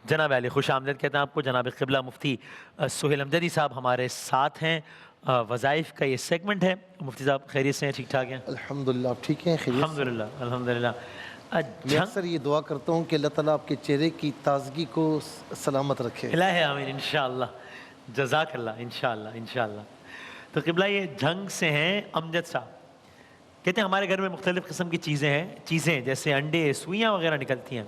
جناب علی خوش آمدید کہتے ہیں آپ کو. جناب قبلہ مفتی سہیل امجدی صاحب ہمارے ساتھ ہیں. وظائف کا یہ سیگمنٹ ہے. مفتی صاحب خیریت سے ہیں؟ ٹھیک ٹھاک ہیں؟ الحمدللہ آپ ٹھیک ہیں؟ خیریت سے؟ الحمدللہ الحمدللہ. میں اکثر یہ دعا کرتا ہوں کہ اللہ تعالیٰ آپ کے چہرے کی تازگی کو سلامت رکھے. الہ آمین انشاءاللہ. جزاک اللہ انشاءاللہ انشاءاللہ. تو قبلہ یہ جھنگ سے ہیں امجد صاحب. کہتے ہیں ہمارے گھر میں مختلف قسم کی چیزیں جیسے انڈے سوئیاں وغیرہ نکلتی ہیں،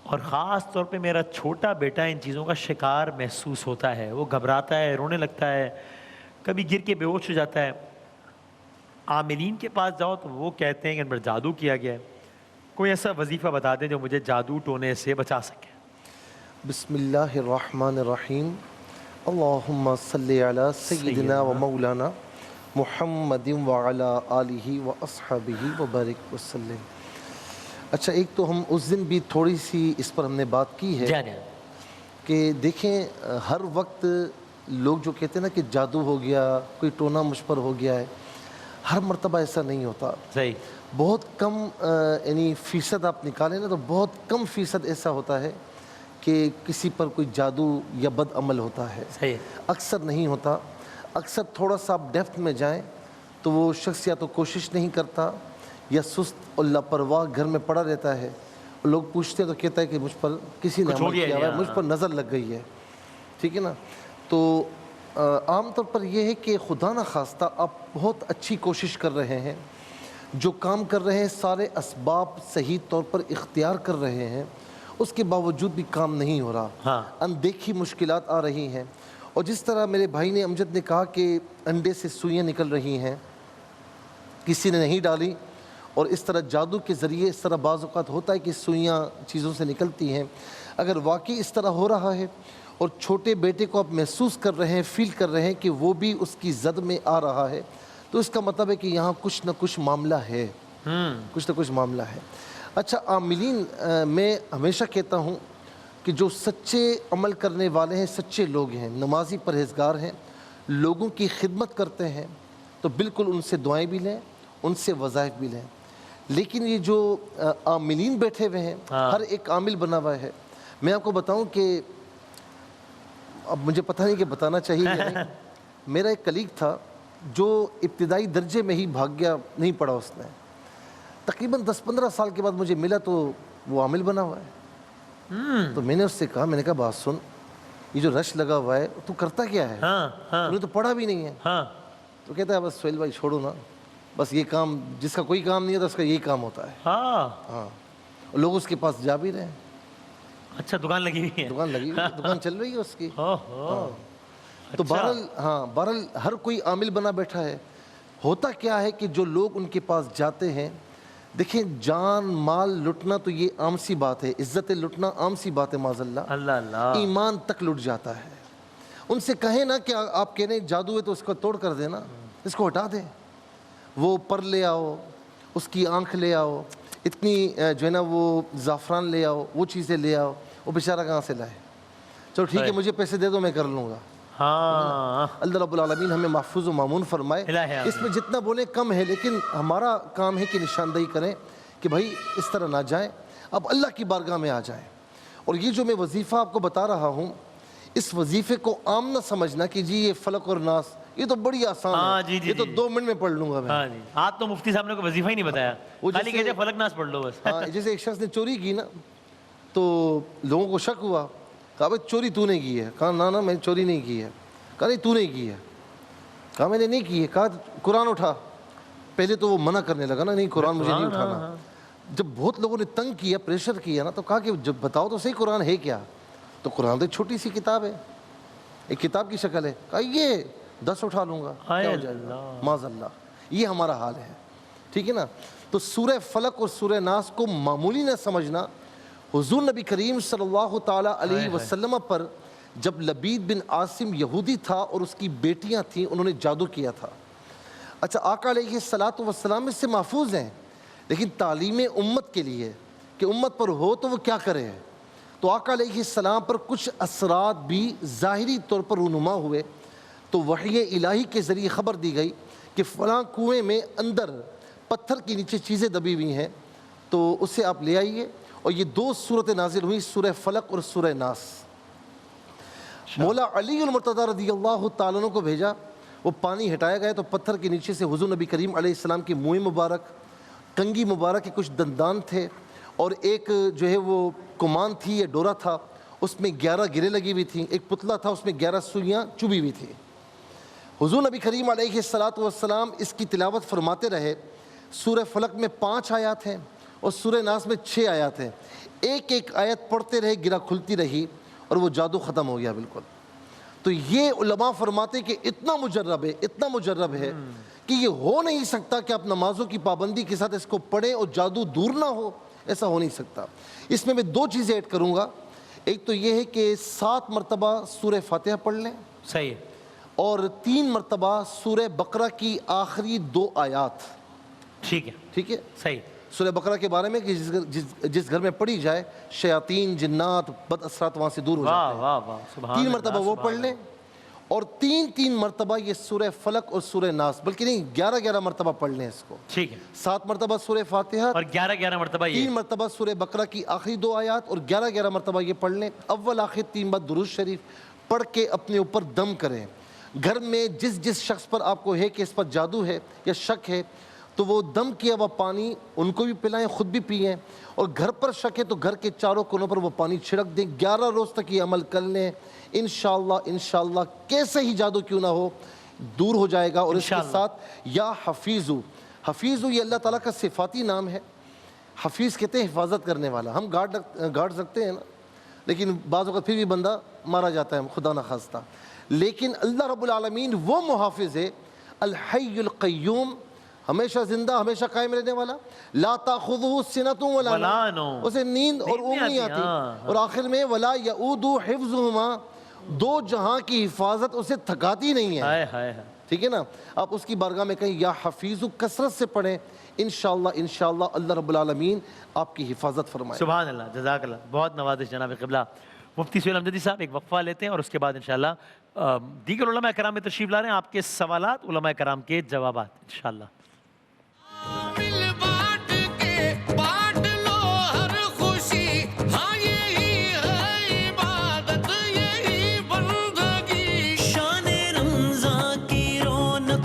اور خاص طور پہ میرا چھوٹا بیٹا ان چیزوں کا شکار محسوس ہوتا ہے. وہ گھبراتا ہے، رونے لگتا ہے، کبھی گر کے بے ہوش ہو جاتا ہے. عاملین کے پاس جاؤ تو وہ کہتے ہیں کہ ان پر جادو کیا گیا ہے. کوئی ایسا وظیفہ بتا دیں جو مجھے جادو ٹونے سے بچا سکے. بسم اللہ الرحمن الرحیم. اللہم صلی علی سیدنا و مولانا محمد وعلی آلہ و اصحابہ وبارک وسلم. اچھا، ایک تو ہم اس دن بھی تھوڑی سی اس پر ہم نے بات کی ہے کہ دیکھیں ہر وقت لوگ جو کہتے ہیں نا کہ جادو ہو گیا، کوئی ٹونا مجھ پر ہو گیا ہے، ہر مرتبہ ایسا نہیں ہوتا. صحیح. بہت کم یعنی فیصد آپ نکالیں نا تو بہت کم فیصد ایسا ہوتا ہے کہ کسی پر کوئی جادو یا بد عمل ہوتا ہے. صحیح. اکثر نہیں ہوتا. اکثر تھوڑا سا آپ ڈیپتھ میں جائیں تو وہ شخص یا تو کوشش نہیں کرتا یا سست اور لاپرواہ گھر میں پڑا رہتا ہے. لوگ پوچھتے ہیں تو کہتا ہے کہ مجھ پر کسی نے عمل کیا ہوا ہے، مجھ پر نظر لگ گئی ہے. ٹھیک ہے نا. تو عام طور پر یہ ہے کہ خدا نہ خواستہ آپ بہت اچھی کوشش کر رہے ہیں، جو کام کر رہے ہیں سارے اسباب صحیح طور پر اختیار کر رہے ہیں، اس کے باوجود بھی کام نہیں ہو رہا. اندیکھی مشکلات آ رہی ہیں. اور جس طرح میرے بھائی نے امجد نے کہا کہ انڈے سے سوئیاں نکل رہی ہیں، کسی نے نہیں ڈالی، اور اس طرح جادو کے ذریعے اس طرح بعض اوقات ہوتا ہے کہ سوئیاں چیزوں سے نکلتی ہیں. اگر واقعی اس طرح ہو رہا ہے اور چھوٹے بیٹے کو آپ محسوس کر رہے ہیں، فیل کر رہے ہیں کہ وہ بھی اس کی زد میں آ رہا ہے، تو اس کا مطلب ہے کہ یہاں کچھ نہ کچھ معاملہ ہے. کچھ نہ کچھ معاملہ ہے. اچھا، عاملین میں ہمیشہ کہتا ہوں کہ جو سچے عمل کرنے والے ہیں، سچے لوگ ہیں، نمازی پرہیزگار ہیں، لوگوں کی خدمت کرتے ہیں، تو بالکل ان سے دعائیں بھی لیں، ان سے وظائف بھی لیں. لیکن یہ جو عاملین بیٹھے ہوئے ہیں، ہر ایک عامل بنا ہوا ہے. میں آپ کو بتاؤں کہ اب مجھے پتہ نہیں کہ بتانا چاہیے یا نہیں. میرا ایک کلیگ تھا جو ابتدائی درجے میں ہی بھاگ گیا، نہیں پڑھا اس نے. تقریباً 10-15 سال کے بعد مجھے ملا تو وہ عامل بنا ہوا ہے. تو میں نے اس سے کہا، میں نے کہا بات سن، یہ جو رش لگا ہوا ہے تو کرتا کیا ہے؟ تو نے تو پڑھا بھی نہیں ہے. تو کہتا ہے بس سہیل بھائی چھوڑو نا، بس یہ کام جس کا کوئی کام نہیں ہوتا اس کا یہی کام ہوتا ہے. ہاں، لوگ اس کے پاس جا بھی رہے ہیں. اچھا، دکان لگی ہوئی ہے؟ دکان لگی ہوئی ہے، دکان چل رہی ہے اس کی. تو بہرحال ہر کوئی عامل بنا بیٹھا ہے. ہوتا کیا ہے کہ جو لوگ ان کے پاس جاتے ہیں، دیکھیں جان مال لٹنا تو یہ عام سی بات ہے، عزت لٹنا عام سی بات ہے، معاذ اللہ. ایمان تک لٹ جاتا ہے. ان سے کہیں نا کہ آپ کہنے جادو ہے تو اس کو توڑ کر دینا، اس کو ہٹا دیں. وہ پر لے آؤ، اس کی آنکھ لے آؤ، اتنی جو ہے نا وہ زعفران لے آؤ، وہ چیزیں لے آؤ. وہ بیچارہ کہاں سے لائے؟ چلو ٹھیک ہے، مجھے پیسے دے دو، میں کر لوں گا. اللہ رب العالمین ہمیں محفوظ و مامون فرمائے. اس میں جتنا بولیں کم ہے، لیکن ہمارا کام ہے کہ نشاندہی کریں کہ بھائی اس طرح نہ جائیں، اب اللہ کی بارگاہ میں آ جائیں. اور یہ جو میں وظیفہ آپ کو بتا رہا ہوں، اس وظیفے کو عام نہ سمجھنا کہ جی یہ فلق اور ناس یہ تو بڑی آسان ہے، یہ تو 2 منٹ میں پڑھ لوں گا میں. آج تو مفتی صاحب نے کوئی وظیفہ ہی نہیں بتایا، خالی کہتے ہیں فلق ناس پڑھ لو بس. جیسے ایک شخص نے چوری کی نا تو لوگوں کو شک ہوا، کہا بھائی چوری تو نے کی ہے؟ کہا نا میں چوری نہیں کی ہے. کہا نہیں تو نہیں کی ہے. کہا میں نے نہیں کی ہے. کہا قرآن اٹھا. پہلے تو وہ منع کرنے لگا نا، نہیں قرآن مجھے نہیں اٹھانا. جب بہت لوگوں نے تنگ کیا، پریشر کیا نا، تو کہا کہ جب بتاؤ تو صحیح قرآن ہے کیا؟ تو قرآن تو چھوٹی سی کتاب ہے، ایک کتاب کی شکل ہے. کہا یہ 10 اٹھا لوں گا، کیا ہو جائے گا؟ معاذ اللہ. یہ ہمارا حال ہے. ٹھیک ہے نا. تو سورہ فلق اور سورہ ناس کو معمولی نہ سمجھنا. حضور نبی کریم صلی اللہ تعالیٰ علیہ وسلم پر جب لبید بن عاصم یہودی تھا اور اس کی بیٹیاں تھیں، انہوں نے جادو کیا تھا. اچھا، آقا علیہ السلام اس سے محفوظ ہیں، لیکن تعلیم امت کے لیے کہ امت پر ہو تو وہ کیا کرے. تو آقا علیہ السلام پر کچھ اثرات بھی ظاہری طور پر رونما ہوئے. تو وحی الہی کے ذریعے خبر دی گئی کہ فلاں کنویں میں اندر پتھر کے نیچے چیزیں دبی ہوئی ہیں، تو اسے آپ لے آئیے اور یہ دو صورتیں نازل ہوئی، سورہ فلق اور سورہ ناس۔ مولا علی المرتضیٰ رضی اللہ تعالیٰ عنہ کو بھیجا، وہ پانی ہٹایا گیا تو پتھر کے نیچے سے حضور نبی کریم علیہ السلام کی منہ مبارک، کنگھی مبارک کے کچھ دندان تھے، اور ایک جو ہے وہ کمان تھی یا ڈورا تھا، اس میں 11 گریں لگی ہوئی تھیں، ایک پتلا تھا اس میں 11 سوئیاں چبھی ہوئی تھیں۔ حضور نبی کریم علیہ السلام اس کی تلاوت فرماتے رہے۔ سورہ فلق میں 5 آیات ہیں اور سورہ ناس میں 6 آیات ہیں، ایک ایک آیت پڑھتے رہے، گرہ کھلتی رہی اور وہ جادو ختم ہو گیا بالکل۔ تو یہ علماء فرماتے کہ اتنا مجرب ہے کہ یہ ہو نہیں سکتا کہ آپ نمازوں کی پابندی کے ساتھ اس کو پڑھیں اور جادو دور نہ ہو، ایسا ہو نہیں سکتا۔ اس میں 2 چیزیں ایڈ کروں گا، ایک تو یہ ہے کہ 7 مرتبہ سورہ فاتحہ پڑھ لیں، صحیح ہے، اور 3 مرتبہ سورہ بقرہ کی آخری 2 آیات، ٹھیک ہے، ٹھیک ہے؟ صحیح، سورہ بقرہ کے بارے میں کہ جس گھر میں پڑھی جائے شیاطین جنات بد اثرات وہاں سے دور ہو جاتے ہیں، واہ واہ، سبحان 3 اللہ، مرتبہ وہ پڑھ لیں، اور 3 مرتبہ یہ سورہ فلق اور سورہ ناس، بلکہ نہیں 11 مرتبہ پڑھ لیں اس کو، ٹھیک ہے، 7 مرتبہ سورہ فاتحہ، اور 11 مرتبہ 3 یہ، مرتبہ سورہ بقرہ کی آخری 2 آیات، اور 11 مرتبہ یہ پڑھ لیں۔ اول آخر 3 بار درود شریف پڑھ کے اپنے اوپر دم کریں۔ گھر میں جس شخص پر آپ کو ہے کہ اس پر جادو ہے یا شک ہے تو وہ دم کیا ہوا پانی ان کو بھی پلائیں، خود بھی پئیں، اور گھر پر شک ہے تو گھر کے چاروں کونوں پر وہ پانی چھڑک دیں۔ 11 روز تک یہ عمل کر لیں، انشاءاللہ کیسے ہی جادو کیوں نہ ہو دور ہو جائے گا۔ اور اس کے ساتھ یا حفیظو یہ اللہ تعالیٰ کا صفاتی نام ہے۔ حفیظ کہتے ہیں حفاظت کرنے والا۔ ہم گارڈ رکھتے ہیں نا، لیکن بعض اوقات پھر بھی بندہ مارا جاتا ہے، خدا نخواستہ، لیکن اللہ رب العالمین وہ محافظ ہے، الحی القیوم، ہمیشہ زندہ، ہمیشہ قائم رہنے والا، لا تاخذہ سنۃ ولا نوم، اسے نیند اور اونگ نہیں آتی، اور آخر میں ولا یعود حفظہما، 2 جہاں کی حفاظت اسے تھکاتی نہیں ہے، ٹھیک ہے نا؟ آپ اس کی بارگاہ میں کہیں یا حفیظ کثرت سے پڑھیں، انشاءاللہ اللہ رب العالمین آپ کی حفاظت فرمائے۔ سبحان اللہ، جزاک اللہ، بہت نوازش جناب قبلہ۔ مفتی سہیل امجدی صاحب ایک وقفہ لیتے ہیں اور اس کے بعد انشاءاللہ دیگر علماء کرام میں تشریف لا رہے ہیں، آپ کے سوالات، علماء کرام کے جوابات انشاءاللہ۔